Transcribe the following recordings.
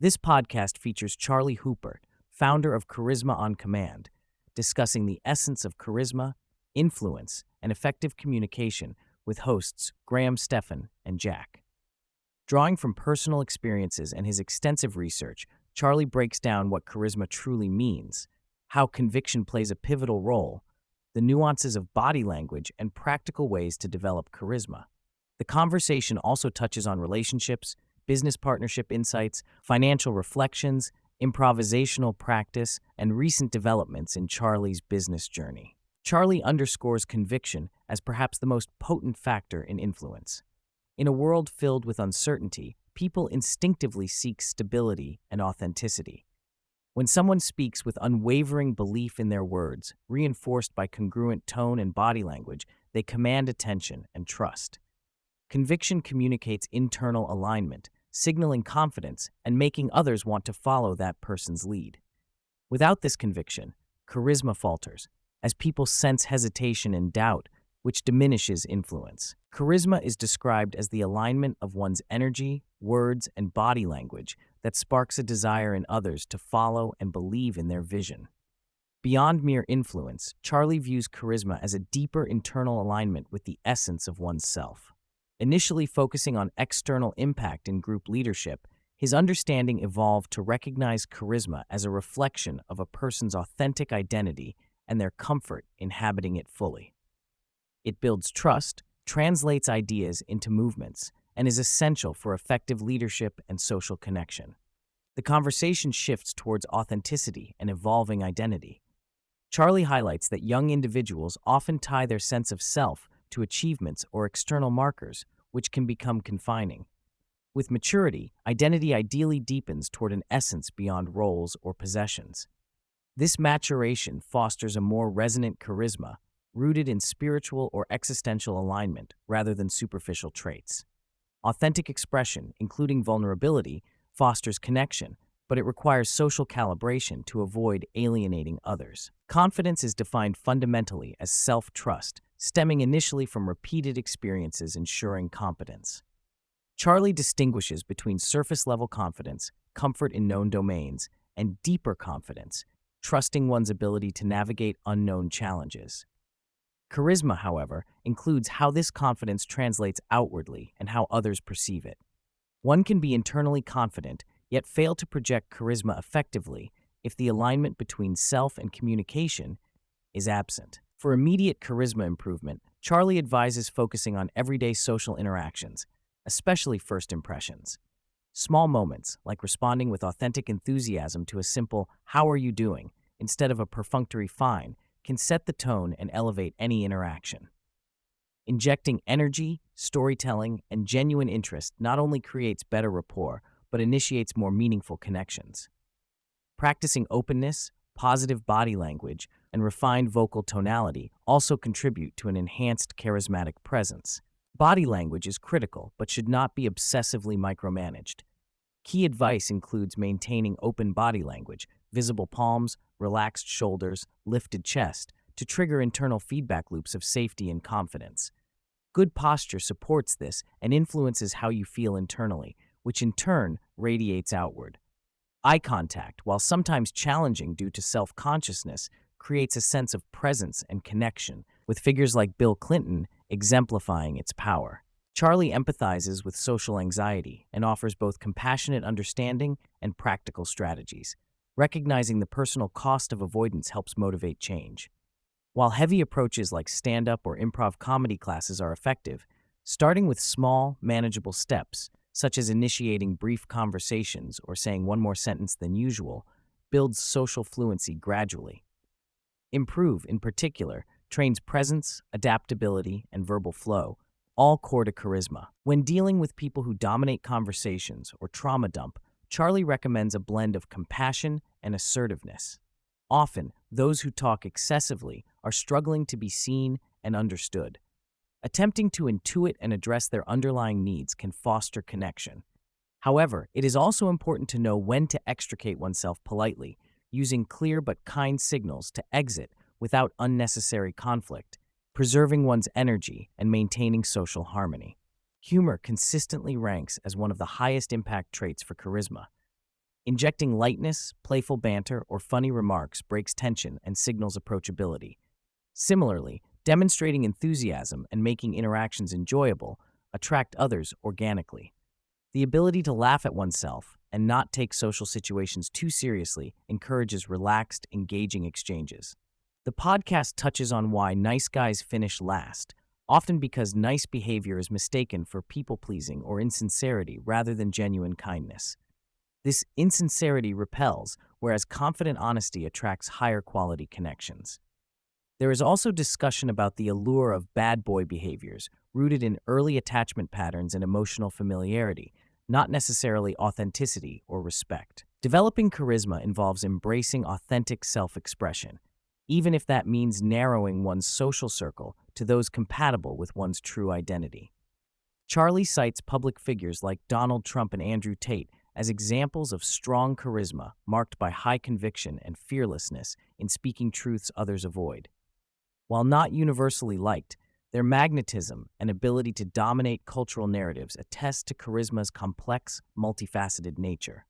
This podcast features Charlie Houpert, founder of Charisma on Command, discussing the essence of charisma, influence, and effective communication with hosts Graham Stephan and Jack. Drawing from personal experiences and his extensive research, Charlie breaks down what charisma truly means, how conviction plays a pivotal role, the nuances of body language, and practical ways to develop charisma. The conversation also touches on relationships, business partnership insights, financial reflections, improvisational practice, and recent developments in Charlie's business journey. Charlie underscores conviction as perhaps the most potent factor in influence. In a world filled with uncertainty, people instinctively seek stability and authenticity. When someone speaks with unwavering belief in their words, reinforced by congruent tone and body language, they command attention and trust. Conviction communicates internal alignment, signaling confidence and making others want to follow that person's lead. Without this conviction, charisma falters, as people sense hesitation and doubt, which diminishes influence. Charisma is described as the alignment of one's energy, words, and body language that sparks a desire in others to follow and believe in their vision. Beyond mere influence, Charlie views charisma as a deeper internal alignment with the essence of one's self. Initially focusing on external impact in group leadership, his understanding evolved to recognize charisma as a reflection of a person's authentic identity and their comfort inhabiting it fully. It builds trust, translates ideas into movements, and is essential for effective leadership and social connection. The conversation shifts towards authenticity and evolving identity. Charlie highlights that young individuals often tie their sense of self to achievements or external markers, which can become confining. With maturity, identity ideally deepens toward an essence beyond roles or possessions. This maturation fosters a more resonant charisma, rooted in spiritual or existential alignment rather than superficial traits. Authentic expression, including vulnerability, fosters connection, but it requires social calibration to avoid alienating others. Confidence is defined fundamentally as self-trust, stemming initially from repeated experiences ensuring competence. Charlie distinguishes between surface-level confidence, comfort in known domains, and deeper confidence, trusting one's ability to navigate unknown challenges. Charisma, however, includes how this confidence translates outwardly and how others perceive it. One can be internally confident, yet fail to project charisma effectively if the alignment between self and communication is absent. For immediate charisma improvement, Charlie advises focusing on everyday social interactions, especially first impressions. Small moments, like responding with authentic enthusiasm to a simple "How are you doing?" instead of a perfunctory "Fine," can set the tone and elevate any interaction. Injecting energy, storytelling, and genuine interest not only creates better rapport, but initiates more meaningful connections. Practicing openness, positive body language, and refined vocal tonality also contribute to an enhanced charismatic presence. Body language is critical, but should not be obsessively micromanaged. Key advice includes maintaining open body language, visible palms, relaxed shoulders, lifted chest, to trigger internal feedback loops of safety and confidence. Good posture supports this and influences how you feel internally, which in turn radiates outward. Eye contact, while sometimes challenging due to self-consciousness, creates a sense of presence and connection, with figures like Bill Clinton exemplifying its power. Charlie empathizes with social anxiety and offers both compassionate understanding and practical strategies. Recognizing the personal cost of avoidance helps motivate change. While heavy approaches like stand-up or improv comedy classes are effective, starting with small, manageable steps, such as initiating brief conversations or saying one more sentence than usual, builds social fluency gradually. Improve, in particular, trains presence, adaptability, and verbal flow, all core to charisma. When dealing with people who dominate conversations or trauma dump, Charlie recommends a blend of compassion and assertiveness. Often, those who talk excessively are struggling to be seen and understood. Attempting to intuit and address their underlying needs can foster connection. However, it is also important to know when to extricate oneself politely, using clear but kind signals to exit without unnecessary conflict, preserving one's energy and maintaining social harmony. Humor consistently ranks as one of the highest impact traits for charisma. Injecting lightness, playful banter, or funny remarks breaks tension and signals approachability. Similarly, demonstrating enthusiasm and making interactions enjoyable attract others organically. The ability to laugh at oneself and not take social situations too seriously encourages relaxed, engaging exchanges. The podcast touches on why nice guys finish last, often because nice behavior is mistaken for people-pleasing or insincerity rather than genuine kindness. This insincerity repels, whereas confident honesty attracts higher quality connections. There is also discussion about the allure of bad boy behaviors, rooted in early attachment patterns and emotional familiarity, not necessarily authenticity or respect. Developing charisma involves embracing authentic self-expression, even if that means narrowing one's social circle to those compatible with one's true identity. Charlie cites public figures like Donald Trump and Andrew Tate as examples of strong charisma marked by high conviction and fearlessness in speaking truths others avoid. While not universally liked, their magnetism and ability to dominate cultural narratives attest to charisma's complex, multifaceted nature.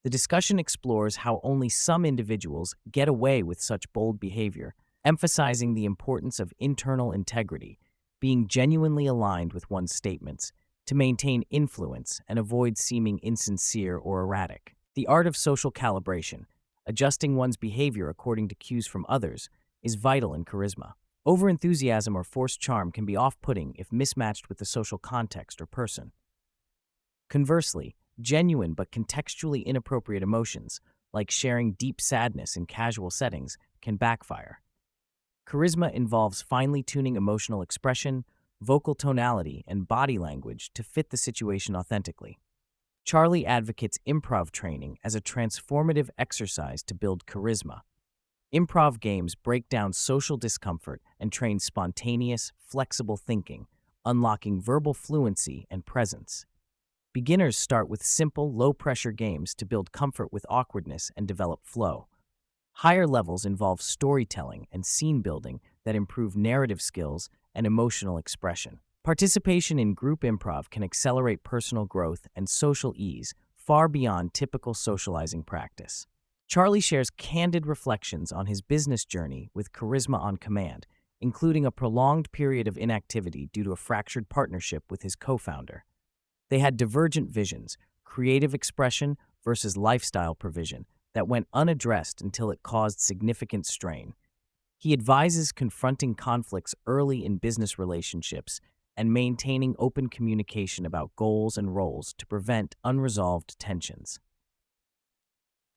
The discussion explores how only some individuals get away with such bold behavior, emphasizing the importance of internal integrity, being genuinely aligned with one's statements, to maintain influence and avoid seeming insincere or erratic. The art of social calibration, adjusting one's behavior according to cues from others, is vital in charisma. Overenthusiasm or forced charm can be off-putting if mismatched with the social context or person. Conversely, genuine but contextually inappropriate emotions, like sharing deep sadness in casual settings, can backfire. Charisma involves finely tuning emotional expression, vocal tonality, and body language to fit the situation authentically. Charlie advocates improv training as a transformative exercise to build charisma. Improv games break down social discomfort and train spontaneous, flexible thinking, unlocking verbal fluency and presence. Beginners start with simple, low-pressure games to build comfort with awkwardness and develop flow. Higher levels involve storytelling and scene building that improve narrative skills and emotional expression. Participation in group improv can accelerate personal growth and social ease far beyond typical socializing practice. Charlie shares candid reflections on his business journey with Charisma on Command, including a prolonged period of inactivity due to a fractured partnership with his co-founder. They had divergent visions, creative expression versus lifestyle provision, that went unaddressed until it caused significant strain. He advises confronting conflicts early in business relationships and maintaining open communication about goals and roles to prevent unresolved tensions.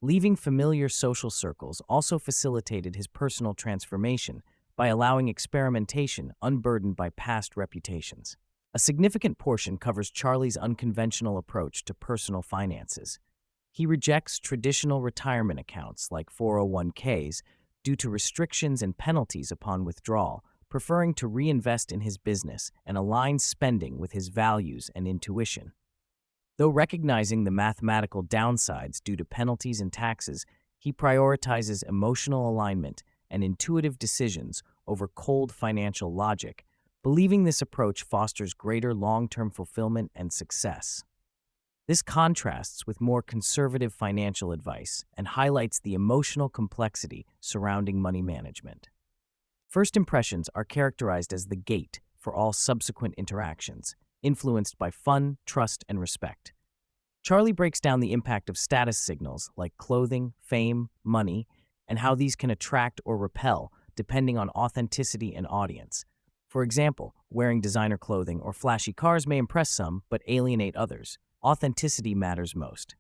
Leaving familiar social circles also facilitated his personal transformation by allowing experimentation unburdened by past reputations. A significant portion covers Charlie's unconventional approach to personal finances. He rejects traditional retirement accounts like 401ks due to restrictions and penalties upon withdrawal, preferring to reinvest in his business and align spending with his values and intuition. Though recognizing the mathematical downsides due to penalties and taxes, he prioritizes emotional alignment and intuitive decisions over cold financial logic, believing this approach fosters greater long-term fulfillment and success. This contrasts with more conservative financial advice and highlights the emotional complexity surrounding money management. First impressions are characterized as the gate for all subsequent interactions, influenced by fun, trust, and respect. Charlie breaks down the impact of status signals like clothing, fame, money, and how these can attract or repel depending on authenticity and audience. For example, wearing designer clothing or flashy cars may impress some but alienate others. Authenticity matters most.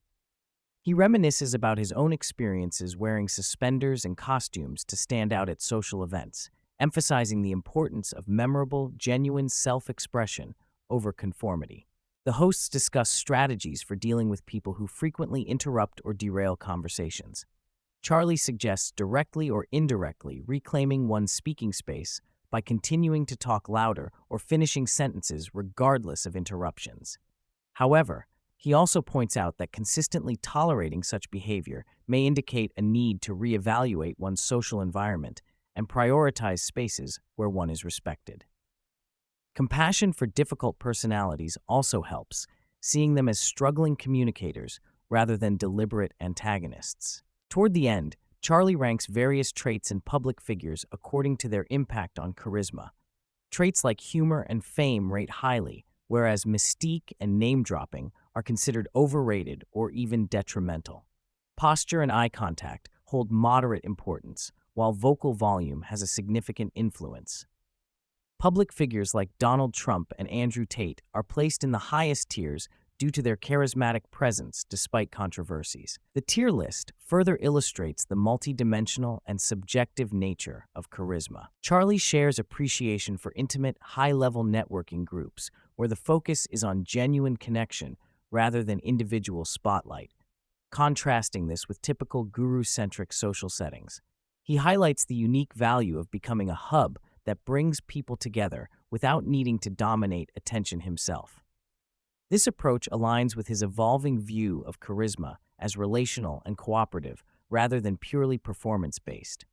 He reminisces about his own experiences wearing suspenders and costumes to stand out at social events, emphasizing the importance of memorable, genuine self-expression over conformity. The hosts discuss strategies for dealing with people who frequently interrupt or derail conversations. Charlie suggests directly or indirectly reclaiming one's speaking space by continuing to talk louder or finishing sentences regardless of interruptions. However, he also points out that consistently tolerating such behavior may indicate a need to reevaluate one's social environment and prioritize spaces where one is respected. Compassion for difficult personalities also helps, seeing them as struggling communicators rather than deliberate antagonists. Toward the end, Charlie ranks various traits in public figures according to their impact on charisma. Traits like humor and fame rate highly, whereas mystique and name-dropping are considered overrated or even detrimental. Posture and eye contact hold moderate importance, while vocal volume has a significant influence. Public figures like Donald Trump and Andrew Tate are placed in the highest tiers due to their charismatic presence despite controversies. The tier list further illustrates the multidimensional and subjective nature of charisma. Charlie shares appreciation for intimate, high-level networking groups where the focus is on genuine connection rather than individual spotlight, contrasting this with typical guru-centric social settings. He highlights the unique value of becoming a hub that brings people together without needing to dominate attention himself. This approach aligns with his evolving view of charisma as relational and cooperative rather than purely performance-based.